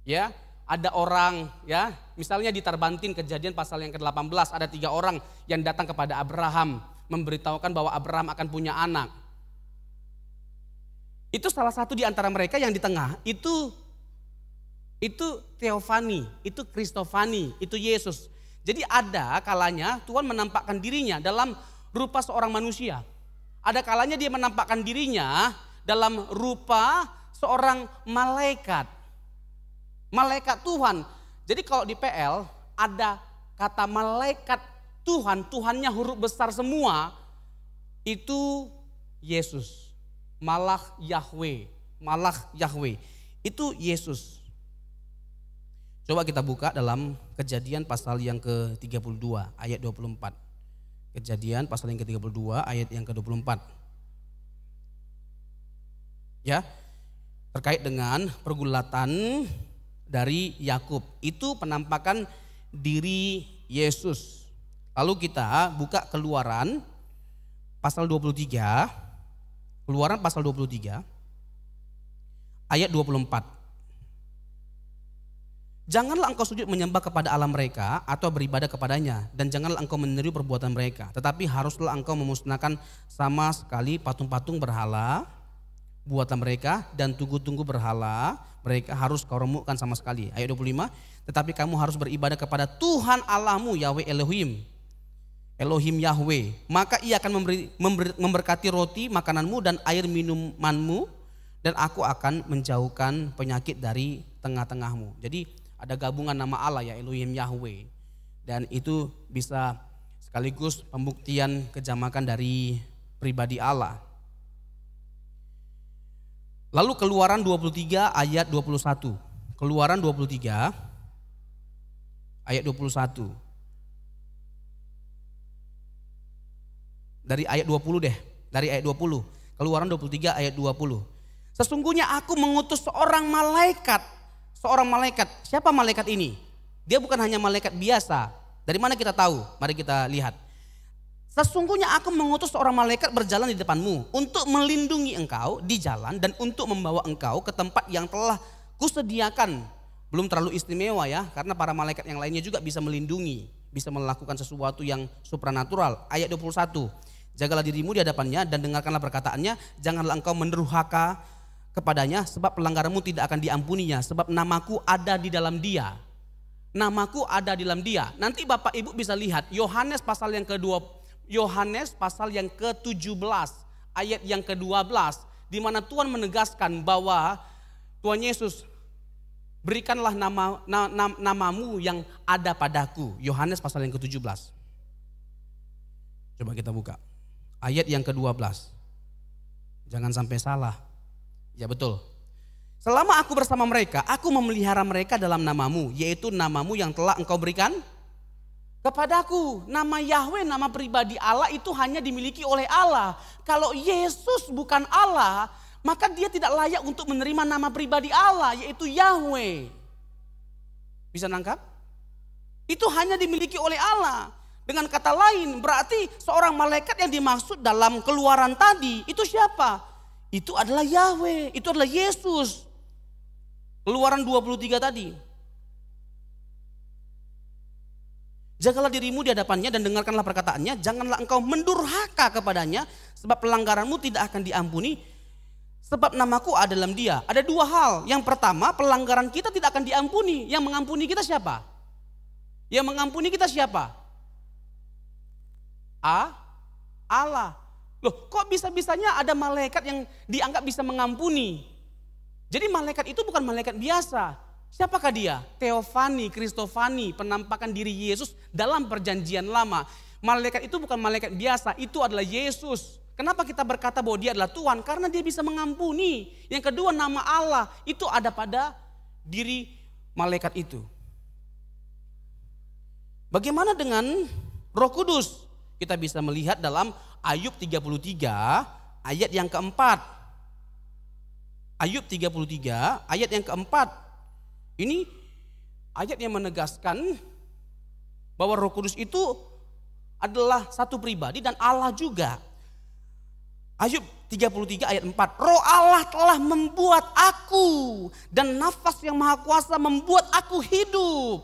Ya, ada orang ya, misalnya di Tarbantin Kejadian pasal yang ke-18 ada 3 orang yang datang kepada Abraham memberitahukan bahwa Abraham akan punya anak. Itu salah satu di antara mereka yang di tengah itu teofani, itu kristofani, itu Yesus. Jadi ada kalanya Tuhan menampakkan dirinya dalam rupa seorang manusia. Ada kalanya dia menampakkan dirinya dalam rupa seorang malaikat. Malaikat Tuhan. Jadi kalau di PL ada kata malaikat Tuhan, Tuhannya huruf besar semua. Itu Yesus. Malach Yahweh. Itu Yesus. Coba kita buka dalam Kejadian pasal yang ke-32 ayat 24. Kejadian pasal yang ke-32 ayat yang ke-24. Ya, terkait dengan pergulatan dari Yakub. Itu penampakan diri Yesus. Lalu kita buka Keluaran pasal 23. Keluaran pasal 23 ayat 24. Janganlah engkau sujud menyembah kepada Allah mereka atau beribadah kepadanya, dan janganlah engkau meniru perbuatan mereka, tetapi haruslah engkau memusnahkan sama sekali patung-patung berhala buatan mereka dan tunggu-tunggu berhala mereka harus kau remukkan sama sekali. Ayat 25, tetapi kamu harus beribadah kepada Tuhan Allahmu, Yahweh Elohim Yahweh. Maka ia akan memberkati roti makananmu dan air minumanmu, dan aku akan menjauhkan penyakit dari tengah-tengahmu. Jadi ada gabungan nama Allah ya, Elohim Yahweh. Dan itu bisa sekaligus pembuktian kejamakan dari pribadi Allah. Lalu Keluaran 23 ayat 21. Keluaran 23 ayat 21. Dari ayat 20 deh, dari ayat 20. Keluaran 23 ayat 20. Sesungguhnya aku mengutus seorang malaikat. Siapa malaikat ini? Dia bukan hanya malaikat biasa. Dari mana kita tahu? Mari kita lihat. Sesungguhnya aku mengutus seorang malaikat berjalan di depanmu untuk melindungi engkau di jalan dan untuk membawa engkau ke tempat yang telah kusediakan. Belum terlalu istimewa ya, karena para malaikat yang lainnya juga bisa melindungi, bisa melakukan sesuatu yang supranatural. Ayat 21. Jagalah dirimu di hadapannya dan dengarkanlah perkataannya, janganlah engkau mendurhaka kepadanya, sebab pelanggaranmu tidak akan diampuninya, sebab namaku ada di dalam dia. Namaku ada di dalam dia. Nanti Bapak Ibu bisa lihat Yohanes pasal yang ke-17 ayat yang ke-12, di mana Tuhan menegaskan bahwa Tuhan Yesus, berikanlah namamu yang ada padaku. Yohanes pasal yang ke-17. Coba kita buka ayat yang ke-12. Jangan sampai salah. Ya betul. Selama aku bersama mereka, aku memelihara mereka dalam namamu, yaitu namamu yang telah engkau berikan kepadaku. Nama Yahweh, nama pribadi Allah itu hanya dimiliki oleh Allah. Kalau Yesus bukan Allah, maka dia tidak layak untuk menerima nama pribadi Allah, yaitu Yahweh. Bisa nangkap? Itu hanya dimiliki oleh Allah. Dengan kata lain, berarti seorang malaikat yang dimaksud dalam Keluaran tadi, itu siapa? Itu adalah Yahweh, itu adalah Yesus. Keluaran 23 tadi. Jagalah dirimu di hadapannya dan dengarkanlah perkataannya, janganlah engkau mendurhaka kepadanya, sebab pelanggaranmu tidak akan diampuni, sebab namaku ada dalam dia. Ada dua hal. Yang pertama, pelanggaran kita tidak akan diampuni. Yang mengampuni kita siapa? Yang mengampuni kita siapa? Allah. Loh, kok bisa-bisanya ada malaikat yang dianggap bisa mengampuni? Jadi malaikat itu bukan malaikat biasa. Siapakah dia? Teofani, Kristofani, penampakan diri Yesus dalam perjanjian lama. Malaikat itu bukan malaikat biasa, itu adalah Yesus. Kenapa kita berkata bahwa dia adalah Tuhan? Karena dia bisa mengampuni. Yang kedua, nama Allah itu ada pada diri malaikat itu. Bagaimana dengan Roh Kudus? Kita bisa melihat dalam Ayub 33 ayat yang keempat. Ayub 33 ayat yang keempat. Ini ayat yang menegaskan bahwa Roh Kudus itu adalah satu pribadi dan Allah juga. Ayub 33 ayat 4. Roh Allah telah membuat aku dan nafas yang maha kuasa membuat aku hidup.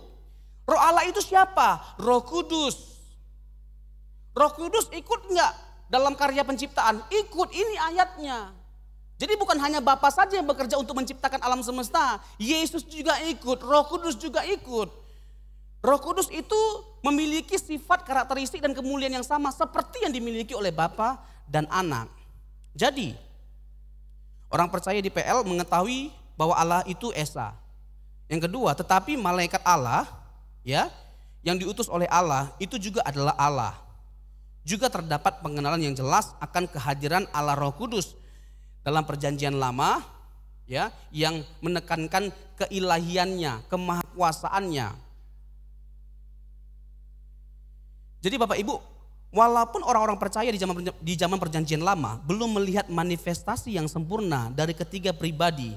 Roh Allah itu siapa? Roh Kudus. Roh Kudus ikut enggak dalam karya penciptaan? Ikut, ini ayatnya. Jadi bukan hanya Bapa saja yang bekerja untuk menciptakan alam semesta. Yesus juga ikut, Roh Kudus juga ikut. Roh Kudus itu memiliki sifat, karakteristik dan kemuliaan yang sama seperti yang dimiliki oleh Bapa dan Anak. Jadi orang percaya di PL mengetahui bahwa Allah itu Esa. Yang kedua, tetapi malaikat Allah ya yang diutus oleh Allah itu juga adalah Allah. Juga terdapat pengenalan yang jelas akan kehadiran Allah Roh Kudus dalam perjanjian lama ya, yang menekankan keilahiannya, kemahakuasaannya. Jadi Bapak Ibu, walaupun orang-orang percaya di zaman perjanjian lama belum melihat manifestasi yang sempurna dari ketiga pribadi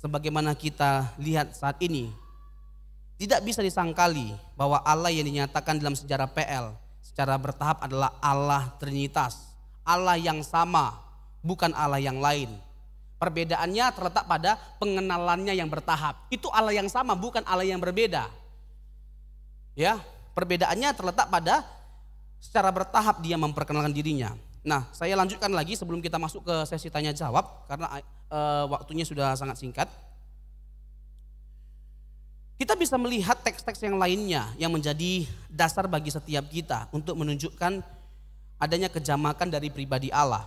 sebagaimana kita lihat saat ini, tidak bisa disangkali bahwa Allah yang dinyatakan dalam sejarah PL secara bertahap adalah Allah Trinitas, Allah yang sama, bukan Allah yang lain. Perbedaannya terletak pada pengenalannya yang bertahap. Itu Allah yang sama, bukan Allah yang berbeda. Ya, perbedaannya terletak pada secara bertahap dia memperkenalkan dirinya. Nah, saya lanjutkan lagi sebelum kita masuk ke sesi tanya jawab karena waktunya sudah sangat singkat. Kita bisa melihat teks-teks yang lainnya yang menjadi dasar bagi setiap kita untuk menunjukkan adanya kejamakan dari pribadi Allah.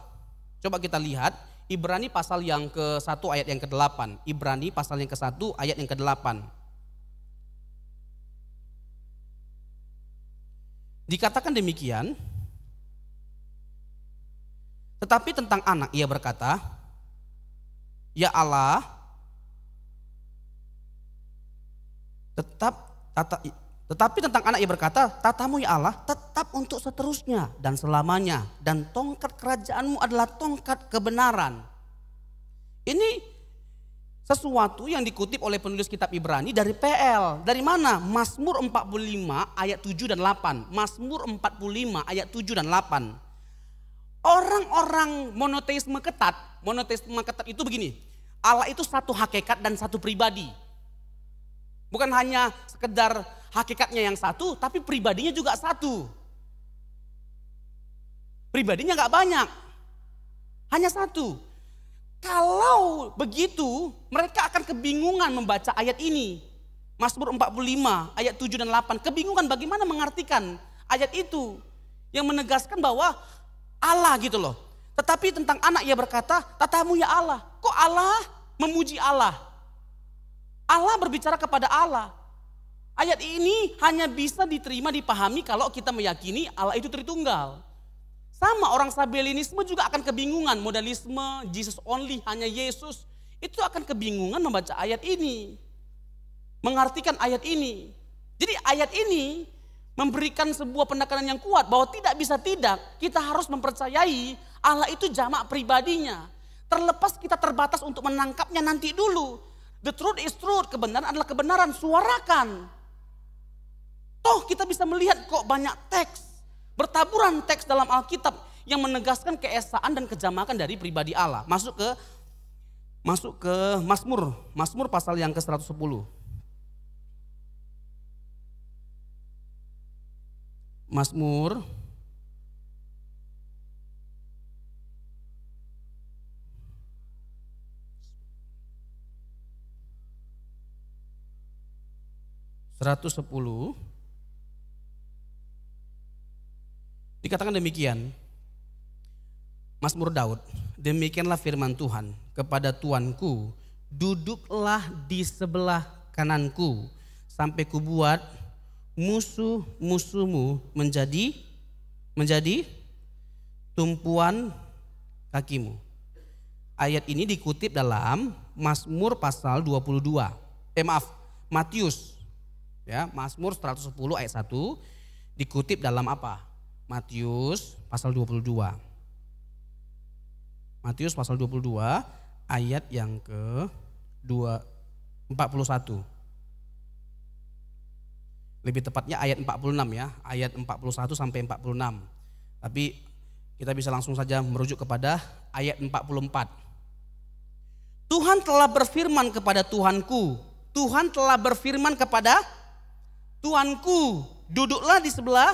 Coba kita lihat Ibrani pasal yang ke-1 ayat yang ke-8. Ibrani pasal yang ke-1 ayat yang ke-8. Dikatakan demikian, tetapi tentang anak ia berkata, ya Allah, tetapi tentang anak ia berkata, tatamu ya Allah tetap untuk seterusnya dan selamanya, dan tongkat kerajaanmu adalah tongkat kebenaran. Ini sesuatu yang dikutip oleh penulis kitab Ibrani dari PL. Dari mana? Mazmur 45 ayat 7 dan 8. Mazmur 45 ayat 7 dan 8. Orang-orang monoteisme ketat itu begini. Allah itu satu hakikat dan satu pribadi. Bukan hanya sekedar hakikatnya yang satu, tapi pribadinya juga satu. Pribadinya gak banyak, hanya satu. Kalau begitu, mereka akan kebingungan membaca ayat ini. Mazmur 45 ayat 7 dan 8. Kebingungan bagaimana mengartikan ayat itu. Yang menegaskan bahwa Allah gitu loh. Tetapi tentang anak ia berkata, tatamu ya Allah. Kok Allah memuji Allah? Allah berbicara kepada Allah. Ayat ini hanya bisa diterima, dipahami kalau kita meyakini Allah itu Tritunggal. Sama orang Sabellianisme juga akan kebingungan, modalisme, Jesus only, hanya Yesus. Itu akan kebingungan membaca ayat ini. Mengartikan ayat ini. Jadi ayat ini memberikan sebuah penekanan yang kuat bahwa tidak bisa tidak, kita harus mempercayai Allah itu jamak pribadinya. Terlepas kita terbatas untuk menangkapnya nanti dulu. The truth is truth, kebenaran adalah kebenaran, suarakan. Toh kita bisa melihat kok banyak teks, bertaburan teks dalam Alkitab yang menegaskan keesaan dan kejamakan dari pribadi Allah. Masuk ke Mazmur pasal yang ke-110. Mazmur dikatakan demikian. Mazmur Daud, demikianlah firman Tuhan kepada Tuanku, duduklah di sebelah kananku sampai kubuat musuh-musuhmu menjadi tumpuan kakimu. Ayat ini dikutip dalam Mazmur pasal 22. Matius. Ya, Mazmur 110 ayat 1 dikutip dalam apa? Matius pasal 22. Matius pasal 22 ayat yang ke-41. Lebih tepatnya ayat 46 ya, ayat 41 sampai 46. Tapi kita bisa langsung saja merujuk kepada ayat 44. Tuhan telah berfirman kepada Tuhanku, Tuhan telah berfirman kepada Tuanku, duduklah di sebelah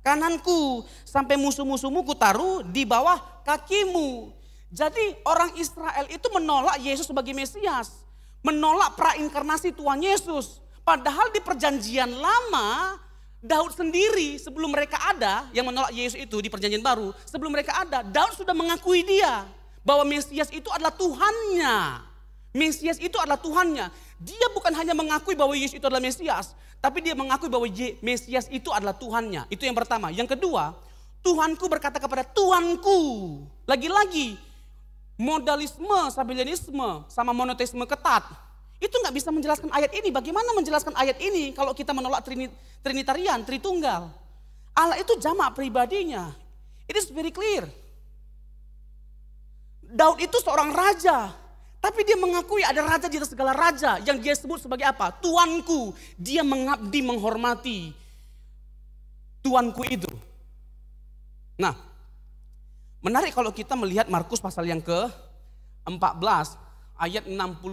kananku sampai musuh-musuhmu kutaruh di bawah kakimu. Jadi orang Israel itu menolak Yesus sebagai Mesias, menolak prainkarnasi Tuhan Yesus. Padahal di perjanjian lama, Daud sendiri sebelum mereka ada, yang menolak Yesus itu di perjanjian baru, sebelum mereka ada, Daud sudah mengakui dia bahwa Mesias itu adalah Tuhannya. Mesias itu adalah Tuhannya. Dia bukan hanya mengakui bahwa Yesus itu adalah Mesias, tapi dia mengakui bahwa Mesias itu adalah Tuhannya. Itu yang pertama. Yang kedua, Tuhanku berkata kepada Tuanku. Lagi-lagi, modalisme, sabellianisme, sama monoteisme ketat. Itu nggak bisa menjelaskan ayat ini. Bagaimana menjelaskan ayat ini kalau kita menolak Trinitarian, Tritunggal? Allah itu jamak pribadinya. It is very clear. Daud itu seorang raja. Tapi dia mengakui ada raja di atas segala raja yang dia sebut sebagai apa? Tuanku. Dia mengabdi, menghormati Tuanku itu. Nah, menarik kalau kita melihat Markus pasal yang ke-14 ayat 61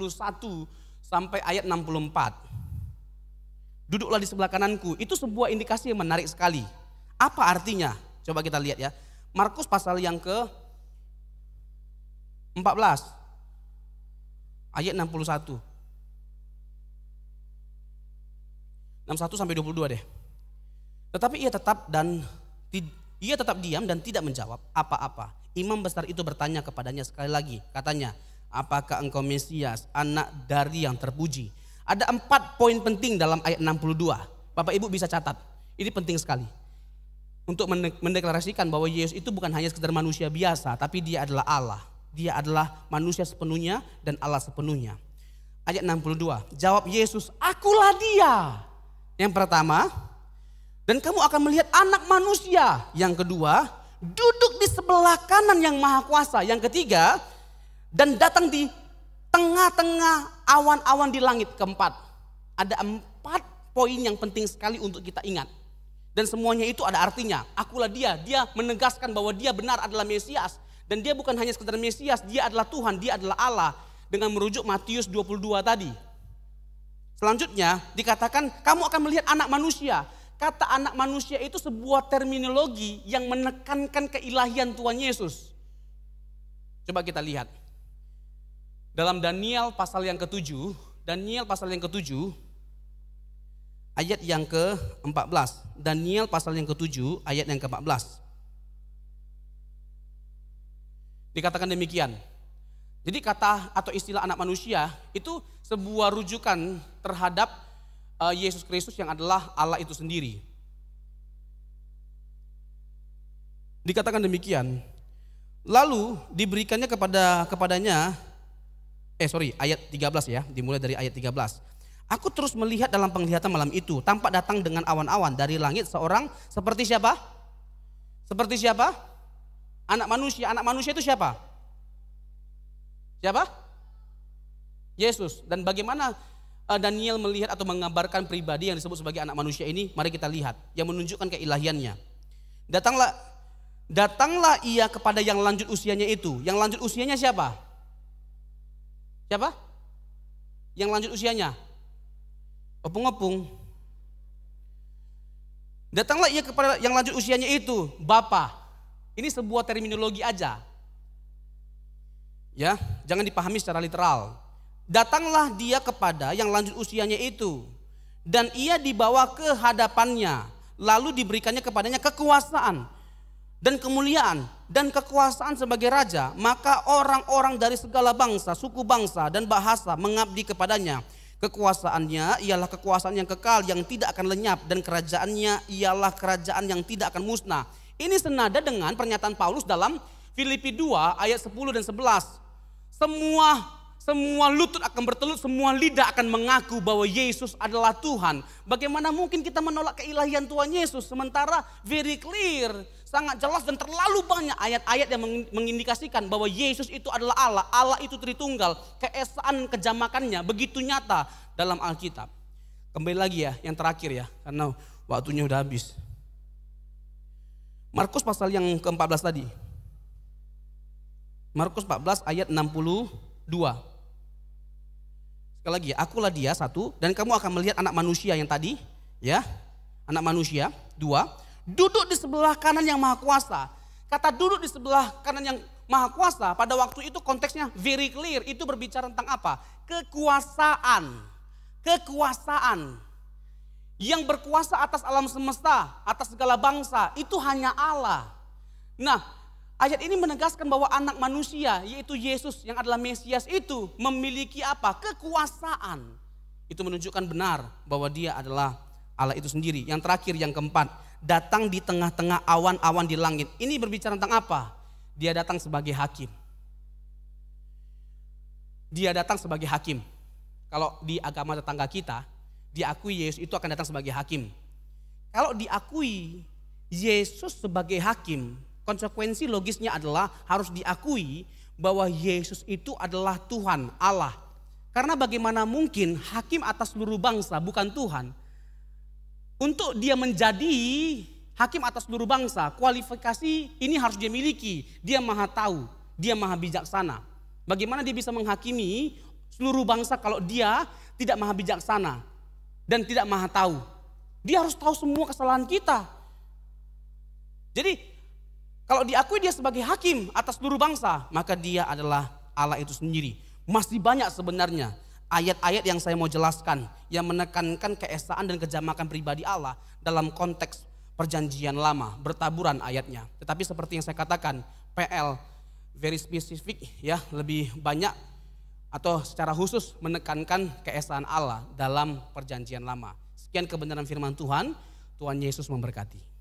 sampai ayat 64. Duduklah di sebelah kananku. Itu sebuah indikasi yang menarik sekali. Apa artinya? Coba kita lihat ya. Markus pasal yang ke-14 ayat 61. 61 sampai 22 deh. Tetapi ia tetap diam dan tidak menjawab apa-apa. Imam besar itu bertanya kepadanya sekali lagi. Katanya, apakah engkau Mesias, anak dari yang terpuji? Ada 4 poin penting dalam ayat 62. Bapak Ibu bisa catat. Ini penting sekali. Untuk mendeklarasikan bahwa Yesus itu bukan hanya sekedar manusia biasa, tapi dia adalah Allah. Dia adalah manusia sepenuhnya dan Allah sepenuhnya. Ayat 62. Jawab Yesus, akulah dia. Yang pertama, dan kamu akan melihat anak manusia. Yang kedua, duduk di sebelah kanan yang maha kuasa. Yang ketiga, dan datang di tengah-tengah awan-awan di langit. Keempat, ada 4 poin yang penting sekali untuk kita ingat. Dan semuanya itu ada artinya. Akulah dia. Dia menegaskan bahwa dia benar adalah Mesias. Dan dia bukan hanya sekedar Mesias, dia adalah Tuhan, dia adalah Allah. Dengan merujuk Matius 22 tadi. Selanjutnya dikatakan kamu akan melihat anak manusia. Kata anak manusia itu sebuah terminologi yang menekankan keilahian Tuhan Yesus. Coba kita lihat. Dalam Daniel pasal yang ke-7, ayat yang ke-14. Daniel pasal yang ke-7 ayat yang ke-14. Dikatakan demikian. Jadi kata atau istilah anak manusia itu sebuah rujukan terhadap Yesus Kristus yang adalah Allah itu sendiri. Dikatakan demikian. Lalu diberikannya kepadanya ayat 13 ya, dimulai dari ayat 13. Aku terus melihat dalam penglihatan malam itu, tampak datang dengan awan-awan dari langit seorang seperti siapa? Seperti siapa? Anak manusia. Anak manusia itu siapa? Siapa? Yesus. Dan bagaimana Daniel melihat atau mengabarkan pribadi yang disebut sebagai anak manusia ini? Mari kita lihat. Yang menunjukkan keilahiannya. Datanglah ia kepada yang lanjut usianya itu. Yang lanjut usianya siapa? Siapa? Yang lanjut usianya? Opung-opung. Datanglah ia kepada yang lanjut usianya itu. Bapa. Ini sebuah terminologi aja. Ya, jangan dipahami secara literal. Datanglah dia kepada yang lanjut usianya itu. Dan ia dibawa ke hadapannya. Lalu diberikannya kepadanya kekuasaan dan kemuliaan dan kekuasaan sebagai raja. Maka orang-orang dari segala bangsa, suku bangsa dan bahasa mengabdi kepadanya. Kekuasaannya ialah kekuasaan yang kekal yang tidak akan lenyap. Dan kerajaannya ialah kerajaan yang tidak akan musnah. Ini senada dengan pernyataan Paulus dalam Filipi 2 ayat 10 dan 11. Semua lutut akan bertelut, semua lidah akan mengaku bahwa Yesus adalah Tuhan. Bagaimana mungkin kita menolak keilahian Tuhan Yesus? Sementara very clear, sangat jelas dan terlalu banyak ayat-ayat yang mengindikasikan bahwa Yesus itu adalah Allah. Allah itu Tritunggal, keesaan kejamakannya begitu nyata dalam Alkitab. Kembali lagi ya, yang terakhir ya, karena waktunya udah habis. Markus pasal yang ke-14 tadi. Markus 14 ayat 62. Sekali lagi, akulah dia, 1, dan kamu akan melihat anak manusia yang tadi, ya. Anak manusia, 2, duduk di sebelah kanan yang maha kuasa. Kata duduk di sebelah kanan yang maha kuasa pada waktu itu konteksnya very clear. Itu berbicara tentang apa? Kekuasaan. Kekuasaan. Yang berkuasa atas alam semesta, atas segala bangsa, itu hanya Allah. Nah, ayat ini menegaskan bahwa anak manusia, yaitu Yesus yang adalah Mesias itu memiliki apa? Kekuasaan. Itu menunjukkan benar bahwa dia adalah Allah itu sendiri. Yang terakhir, yang keempat, datang di tengah-tengah awan-awan di langit. Ini berbicara tentang apa? Dia datang sebagai hakim. Dia datang sebagai hakim. Kalau di agama tetangga kita, diakui Yesus itu akan datang sebagai hakim. Kalau diakui Yesus sebagai hakim, konsekuensi logisnya adalah harus diakui bahwa Yesus itu adalah Tuhan, Allah. Karena bagaimana mungkin hakim atas seluruh bangsa bukan Tuhan? Untuk dia menjadi hakim atas seluruh bangsa, kualifikasi ini harus dia miliki. Dia maha tahu, dia maha bijaksana. Bagaimana dia bisa menghakimi seluruh bangsa kalau dia tidak maha bijaksana dan tidak maha tahu? Dia harus tahu semua kesalahan kita. Jadi Kalau diakui dia sebagai hakim atas seluruh bangsa, maka dia adalah Allah itu sendiri. Masih banyak sebenarnya ayat-ayat yang saya mau jelaskan yang menekankan keesaan dan kejamakan pribadi Allah dalam konteks perjanjian lama, bertaburan ayatnya. Tetapi seperti yang saya katakan, PL very spesifik ya, lebih banyak atau secara khusus menekankan keesaan Allah dalam perjanjian lama. Sekian kebenaran firman Tuhan, Tuhan Yesus memberkati.